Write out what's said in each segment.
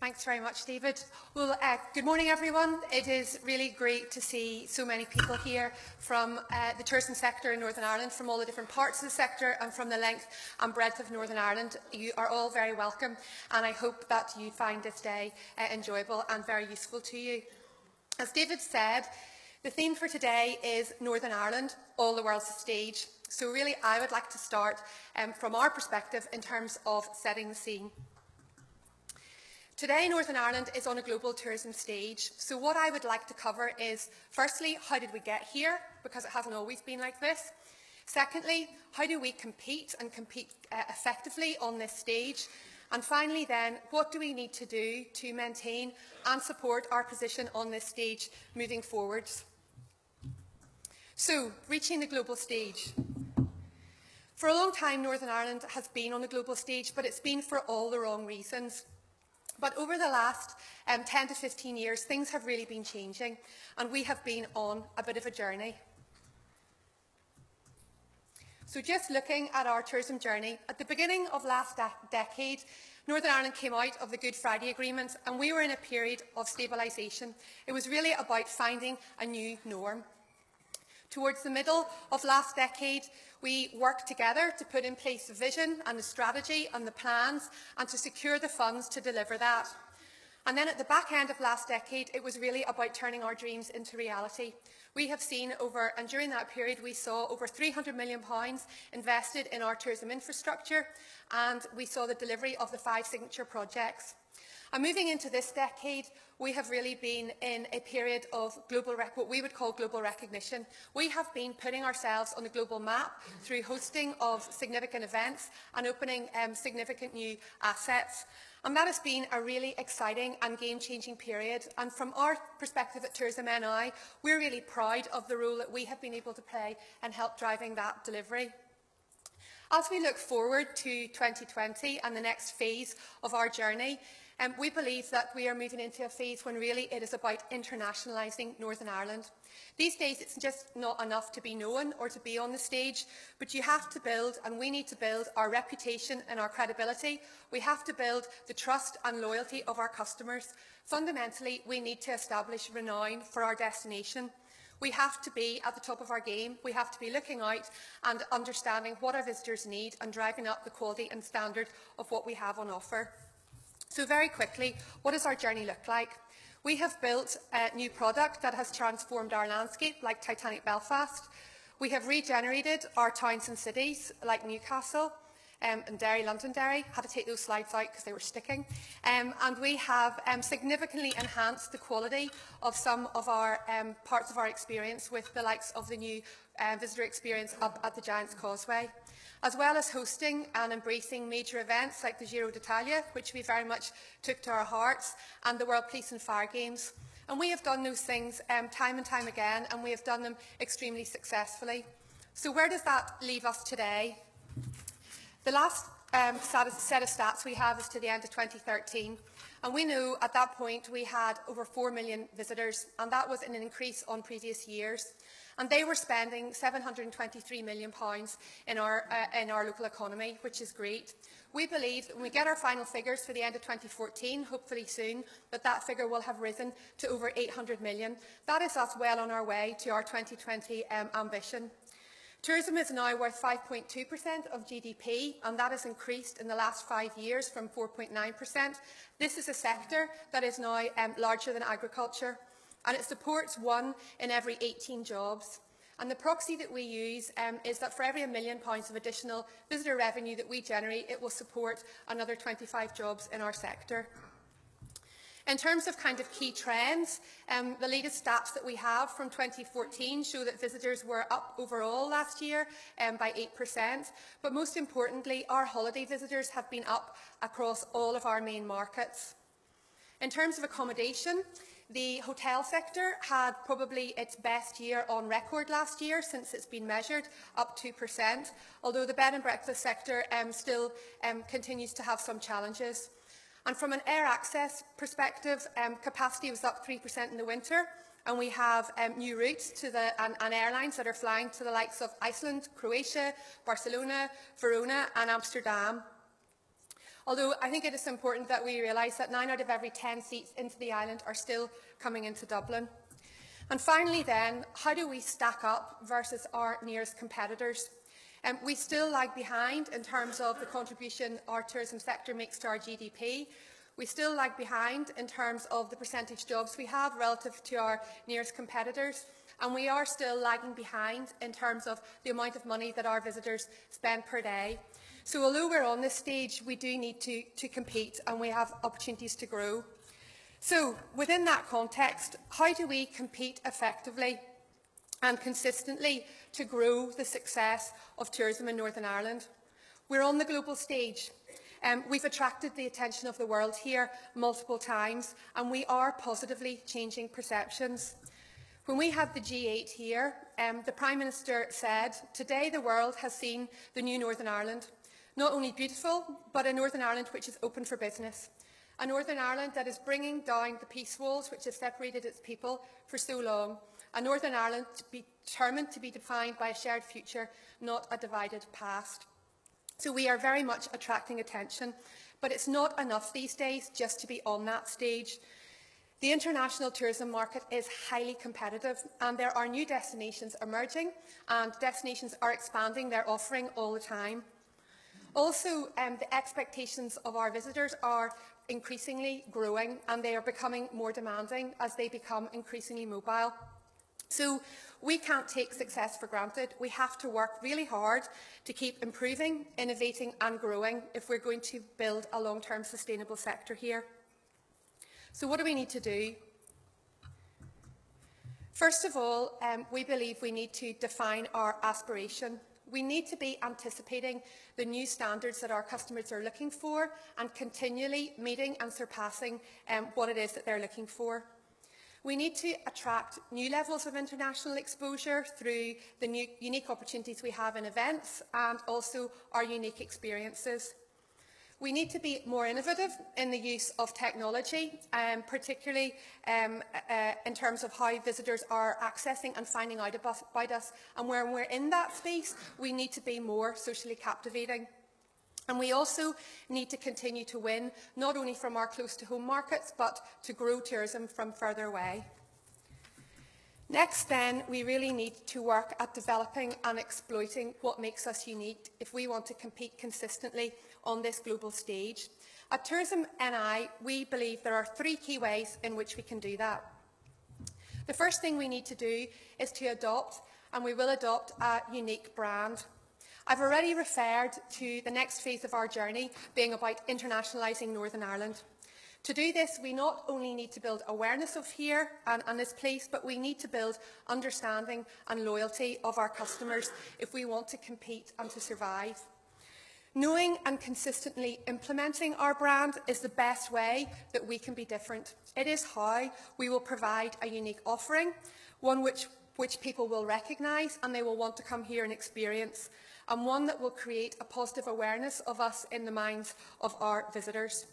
Thanks very much, David. Well, good morning, everyone. It is really great to see so many people here from the tourism sector in Northern Ireland, from all the different parts of the sector and from the length and breadth of Northern Ireland. You are all very welcome, and I hope that you find this day enjoyable and very useful to you. As David said, the theme for today is Northern Ireland, all the world's a stage. So really, I would like to start from our perspective in terms of setting the scene. Today, Northern Ireland is on a global tourism stage. So what I would like to cover is, firstly, how did we get here? Because it hasn't always been like this. Secondly, how do we compete and compete effectively on this stage? And finally then, what do we need to do to maintain and support our position on this stage moving forwards? So, reaching the global stage. For a long time, Northern Ireland has been on the global stage, but it's been for all the wrong reasons. But over the last 10 to 15 years, things have really been changing, and we have been on a bit of a journey. So just looking at our tourism journey, at the beginning of last decade, Northern Ireland came out of the Good Friday Agreement, and we were in a period of stabilisation. It was really about finding a new norm. Towards the middle of last decade, we worked together to put in place the vision and the strategy and the plans and to secure the funds to deliver that. And then at the back end of last decade, it was really about turning our dreams into reality. We have seen and during that period, we saw over £300 million invested in our tourism infrastructure, and we saw the delivery of the 5 signature projects. And moving into this decade, we have really been in a period of what we would call global recognition. We have been putting ourselves on the global map through hosting of significant events and opening significant new assets. And that has been a really exciting and game-changing period. And from our perspective at Tourism NI, we're really proud of the role that we have been able to play in help driving that delivery. As we look forward to 2020 and the next phase of our journey, we believe that we are moving into a phase when really it is about internationalising Northern Ireland. These days it's just not enough to be known or to be on the stage, but you have to build, and we need to build, our reputation and our credibility. We have to build the trust and loyalty of our customers. Fundamentally, we need to establish renown for our destination. We have to be at the top of our game. We have to be looking out and understanding what our visitors need and driving up the quality and standard of what we have on offer. So very quickly, what does our journey look like? We have built a new product that has transformed our landscape, like Titanic Belfast. We have regenerated our towns and cities, like Newcastle and Derry, Londonderry. Had to take those slides out because they were sticking. And we have significantly enhanced the quality of some of our parts of our experience with the likes of the new visitor experience up at the Giant's Causeway, as well as hosting and embracing major events like the Giro d'Italia, which we very much took to our hearts, and the World Police and Fire Games. And we have done those things time and time again, and we have done them extremely successfully. So where does that leave us today? The last set of stats we have is to the end of 2013, and we know at that point we had over 4 million visitors, and that was an increase on previous years. And they were spending £723 million in our local economy, which is great. We believe that when we get our final figures for the end of 2014, hopefully soon, that figure will have risen to over £800 million. That is us well on our way to our 2020 ambition. Tourism is now worth 5.2% of GDP, and that has increased in the last 5 years from 4.9%. This is a sector that is now larger than agriculture, and it supports 1 in every 18 jobs. And the proxy that we use is that for every £1 million of additional visitor revenue that we generate, it will support another 25 jobs in our sector. In terms of key trends, the latest stats that we have from 2014 show that visitors were up overall last year by 8%, but most importantly, our holiday visitors have been up across all of our main markets. In terms of accommodation, the hotel sector had probably its best year on record last year since it's been measured, up 2%, although the bed and breakfast sector still continues to have some challenges. And from an air access perspective, capacity was up 3% in the winter, and we have new routes and airlines that are flying to the likes of Iceland, Croatia, Barcelona, Verona and Amsterdam. Although I think it is important that we realise that 9 out of every 10 seats into the island are still coming into Dublin. And finally then, how do we stack up versus our nearest competitors? We still lag behind in terms of the contribution our tourism sector makes to our GDP. We still lag behind in terms of the percentage jobs we have relative to our nearest competitors. And we are still lagging behind in terms of the amount of money that our visitors spend per day. So although we're on this stage, we do need to compete, and we have opportunities to grow. So within that context, how do we compete effectively and consistently to grow the success of tourism in Northern Ireland? We're on the global stage. We've attracted the attention of the world here multiple times, and we are positively changing perceptions. When we had the G8 here, the Prime Minister said, "Today the world has seen the new Northern Ireland. Not only beautiful, but a Northern Ireland which is open for business. A Northern Ireland that is bringing down the peace walls which have separated its people for so long. A Northern Ireland determined to be defined by a shared future, not a divided past." So we are very much attracting attention, but it's not enough these days just to be on that stage. The international tourism market is highly competitive, and there are new destinations emerging, and destinations are expanding their offering all the time. Also, the expectations of our visitors are increasingly growing, and they are becoming more demanding as they become increasingly mobile. So we can't take success for granted. We have to work really hard to keep improving, innovating and growing if we're going to build a long-term sustainable sector here. So what do we need to do? First of all, we believe we need to define our aspiration. We need to be anticipating the new standards that our customers are looking for and continually meeting and surpassing what it is that they're looking for. We need to attract new levels of international exposure through the new unique opportunities we have in events and also our unique experiences. We need to be more innovative in the use of technology, particularly in terms of how visitors are accessing and finding out about us. And when we're in that space, we need to be more socially captivating. And we also need to continue to win, not only from our close-to-home markets, but to grow tourism from further away. Next, then, we really need to work at developing and exploiting what makes us unique if we want to compete consistently on this global stage. At Tourism NI, we believe there are 3 key ways in which we can do that. The first thing we need to do is to adopt, and we will adopt, a unique brand. I've already referred to the next phase of our journey being about internationalising Northern Ireland. To do this, we not only need to build awareness of here and this place, but we need to build understanding and loyalty of our customers if we want to compete and to survive. Knowing and consistently implementing our brand is the best way that we can be different. It is how we will provide a unique offering, one which people will recognise and they will want to come here and experience, and one that will create a positive awareness of us in the minds of our visitors.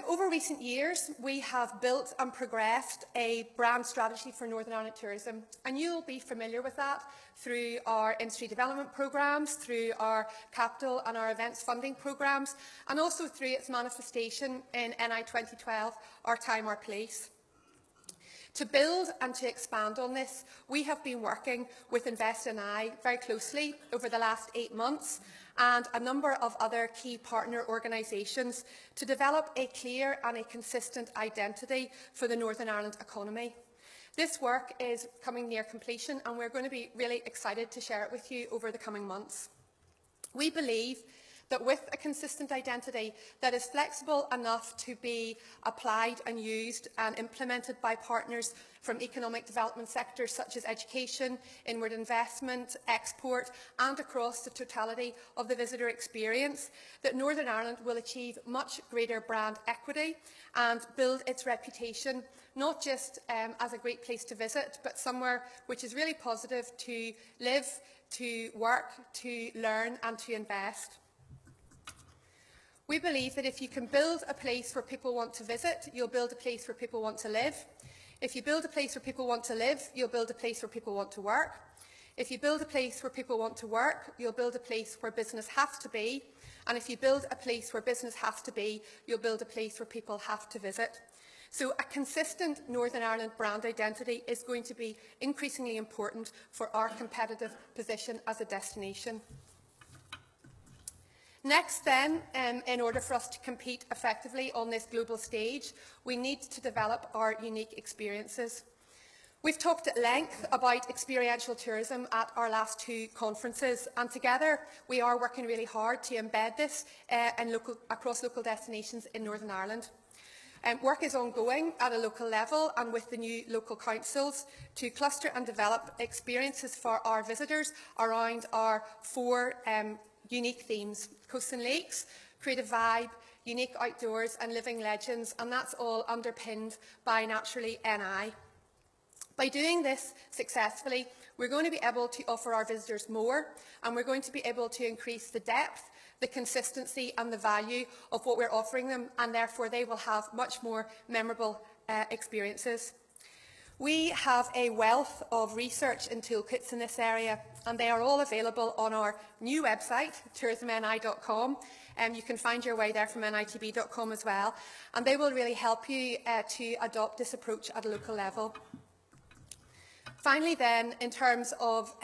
Over recent years, we have built and progressed a brand strategy for Northern Ireland tourism, and you will be familiar with that through our industry development programmes, through our capital and our events funding programmes, and also through its manifestation in NI 2012, Our Time, Our Place. To build and to expand on this, we have been working with Invest NI very closely over the last 8 months and a number of other key partner organisations to develop a clear and a consistent identity for the Northern Ireland economy. This work is coming near completion, and we're going to be really excited to share it with you over the coming months. We believe that with a consistent identity that is flexible enough to be applied and used and implemented by partners from economic development sectors such as education, inward investment, export and across the totality of the visitor experience, that Northern Ireland will achieve much greater brand equity and build its reputation not just as a great place to visit, but somewhere which is really positive to live, to work, to learn and to invest. We believe that if you can build a place where people want to visit, you'll build a place where people want to live. If you build a place where people want to live, you'll build a place where people want to work. If you build a place where people want to work, you'll build a place where business has to be. And if you build a place where business has to be, you'll build a place where people have to visit. So a consistent Northern Ireland brand identity is going to be increasingly important for our competitive position as a destination. Next then, in order for us to compete effectively on this global stage, we need to develop our unique experiences. We've talked at length about experiential tourism at our last two conferences, and together we are working really hard to embed this across local destinations in Northern Ireland. Work is ongoing at a local level and with the new local councils to cluster and develop experiences for our visitors around our four unique themes: coasts and lakes, creative vibe, unique outdoors and living legends, and that's all underpinned by, naturally, NI. By doing this successfully, we're going to be able to offer our visitors more, and we're going to be able to increase the depth, the consistency and the value of what we're offering them, and therefore they will have much more memorable experiences. We have a wealth of research and toolkits in this area, and they are all available on our new website, tourismni.com. You can find your way there from nitb.com as well, and they will really help you to adopt this approach at a local level. Finally then, in terms of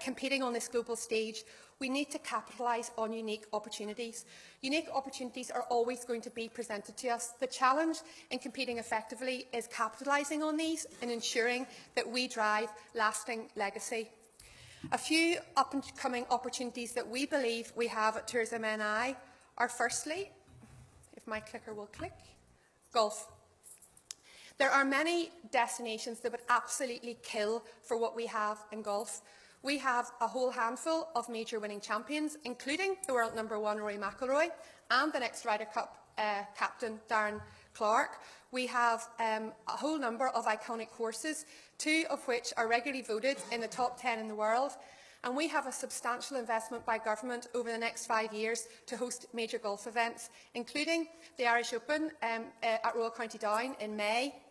competing on this global stage, we need to capitalise on unique opportunities. Unique opportunities are always going to be presented to us. The challenge in competing effectively is capitalising on these and ensuring that we drive lasting legacy. A few up-and-coming opportunities that we believe we have at Tourism NI are, firstly, if my clicker will click, golf. There are many destinations that would absolutely kill for what we have in golf. We have a whole handful of major winning champions, including the world #1 Rory McIlroy and the next Ryder Cup captain Darren Clarke. We have a whole number of iconic courses, 2 of which are regularly voted in the top 10 in the world. And we have a substantial investment by government over the next 5 years to host major golf events, including the Irish Open at Royal County Down in May,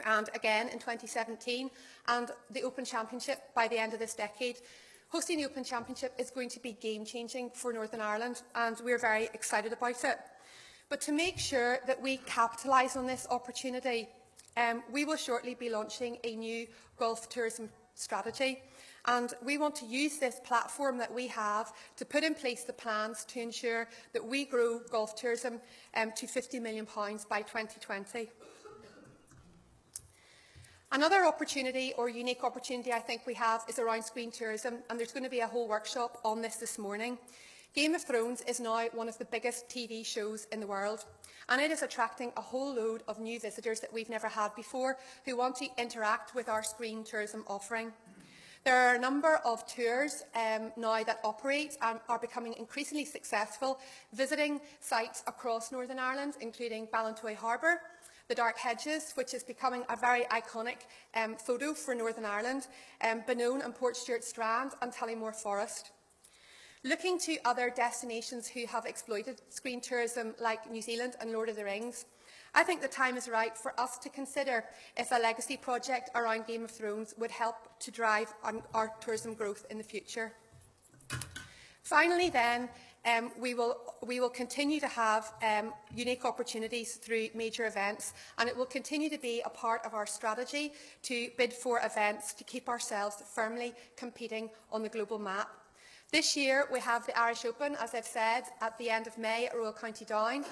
and again in 2017, and the Open Championship by the end of this decade. Hosting the Open Championship is going to be game-changing for Northern Ireland, and we're very excited about it. But to make sure that we capitalise on this opportunity, we will shortly be launching a new golf tourism strategy, and we want to use this platform that we have to put in place the plans to ensure that we grow golf tourism to £50 million by 2020. Another opportunity, or unique opportunity, I think we have is around screen tourism, and there's going to be a whole workshop on this morning. Game of Thrones is now one of the biggest TV shows in the world, and it is attracting a whole load of new visitors that we've never had before who want to interact with our screen tourism offering. There are a number of tours now that operate and are becoming increasingly successful, visiting sites across Northern Ireland, including Ballintoy Harbour, the Dark Hedges, which is becoming a very iconic photo for Northern Ireland, Benone and Portstewart Strand, and Tullymore Forest. Looking to other destinations who have exploited screen tourism like New Zealand and Lord of the Rings, I think the time is right for us to consider if a legacy project around Game of Thrones would help to drive our tourism growth in the future. Finally then, we will continue to have unique opportunities through major events, and it will continue to be a part of our strategy to bid for events to keep ourselves firmly competing on the global map. This year we have the Irish Open, as I've said, at the end of May at Royal County Down.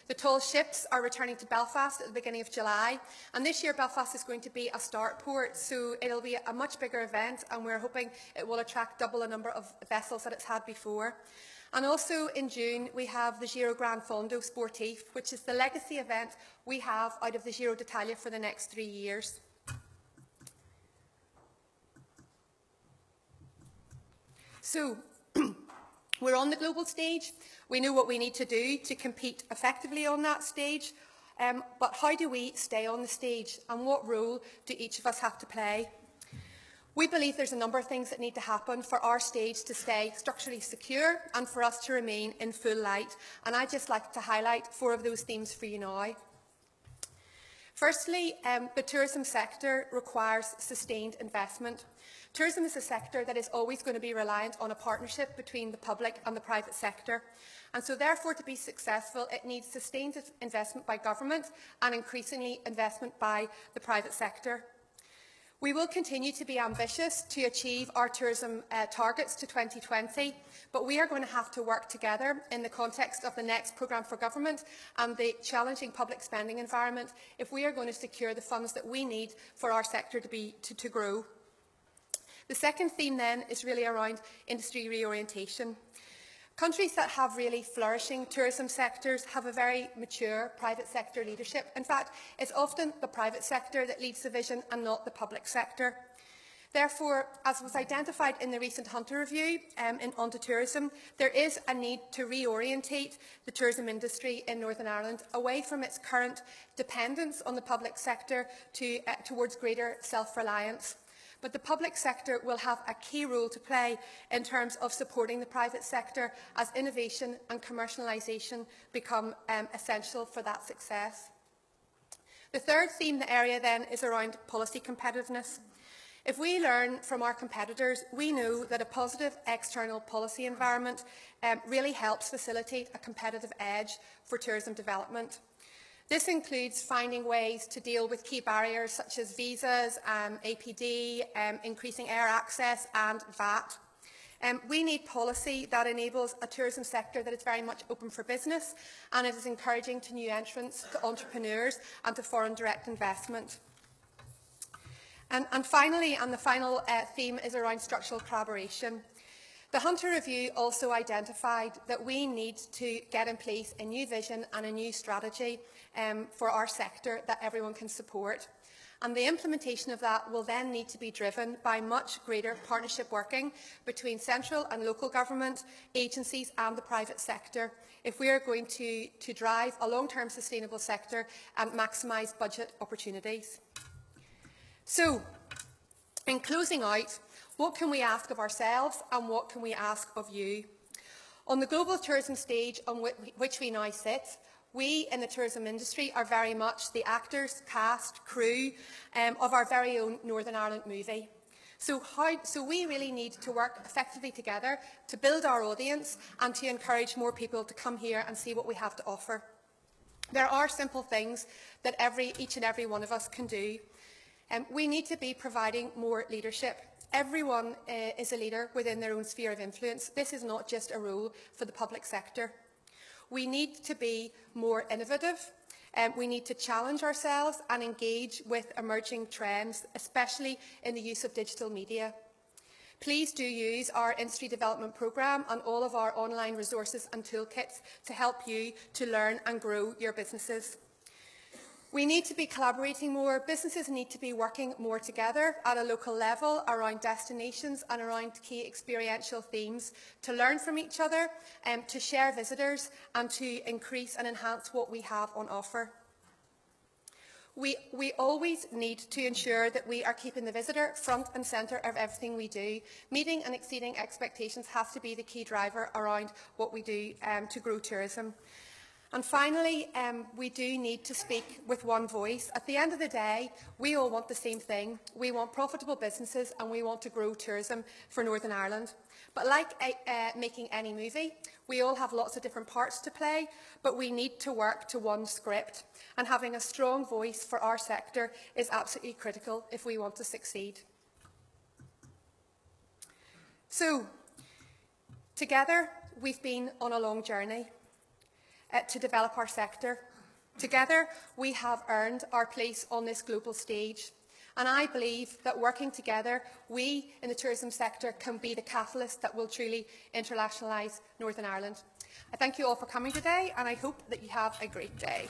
The tall ships are returning to Belfast at the beginning of July, and this year Belfast is going to be a start port, so it'll be a much bigger event, and we're hoping it will attract double the number of vessels that it's had before. And also in June we have the Giro Gran Fondo Sportif, which is the legacy event we have out of the Giro d'Italia for the next 3 years. So, we're on the global stage. We know what we need to do to compete effectively on that stage. But how do we stay on the stage, and what role do each of us have to play? We believe there's a number of things that need to happen for our stage to stay structurally secure and for us to remain in full light. And I'd just like to highlight 4 of those themes for you now. Firstly, the tourism sector requires sustained investment. Tourism is a sector that is always going to be reliant on a partnership between the public and the private sector. And so therefore, to be successful, it needs sustained investment by government and increasingly investment by the private sector. We will continue to be ambitious to achieve our tourism targets to 2020, but we are going to have to work together in the context of the next programme for government and the challenging public spending environment if we are going to secure the funds that we need for our sector to grow. The second theme then is really around industry reorientation. Countries that have really flourishing tourism sectors have a very mature private sector leadership. In fact, it's often the private sector that leads the vision and not the public sector. Therefore, as was identified in the recent Hunter Review onto tourism, there is a need to reorientate the tourism industry in Northern Ireland away from its current dependence on the public sector towards greater self-reliance. But the public sector will have a key role to play in terms of supporting the private sector as innovation and commercialisation become essential for that success. The third theme, the area then, is around policy competitiveness. If we learn from our competitors, we know that a positive external policy environment really helps facilitate a competitive edge for tourism development. This includes finding ways to deal with key barriers such as visas, APD, increasing air access and VAT. We need policy that enables a tourism sector that is very much open for business and it is encouraging to new entrants, to entrepreneurs and to foreign direct investment. And finally, the final theme is around structural collaboration. The Hunter Review also identified that we need to get in place a new vision and a new strategy for our sector that everyone can support. And the implementation of that will then need to be driven by much greater partnership working between central and local government, agencies and the private sector if we are going to drive a long-term sustainable sector and maximise budget opportunities. So, in closing out, what can we ask of ourselves and what can we ask of you? On the global tourism stage on which we now sit, we in the tourism industry are very much the actors, cast, crew of our very own Northern Ireland movie. So we really need to work effectively together to build our audience and to encourage more people to come here and see what we have to offer. There are simple things that each and every one of us can do. We need to be providing more leadership. Everyone is a leader within their own sphere of influence. This is not just a role for the public sector. We need to be more innovative. We need to challenge ourselves and engage with emerging trends, especially in the use of digital media. Please do use our industry development programme and all of our online resources and toolkits to help you to learn and grow your businesses. We need to be collaborating more. Businesses need to be working more together at a local level around destinations and around key experiential themes to learn from each other, to share visitors and to increase and enhance what we have on offer. We always need to ensure that we are keeping the visitor front and centre of everything we do. Meeting and exceeding expectations has to be the key driver around what we do to grow tourism. And finally, we do need to speak with one voice. At the end of the day, we all want the same thing. We want profitable businesses and we want to grow tourism for Northern Ireland. But like making any movie, we all have lots of different parts to play, but we need to work to one script. And having a strong voice for our sector is absolutely critical if we want to succeed. So, together, we've been on a long journey to develop our sector. Together, we have earned our place on this global stage. And I believe that working together, we in the tourism sector can be the catalyst that will truly internationalise Northern Ireland. I thank you all for coming today, and I hope that you have a great day.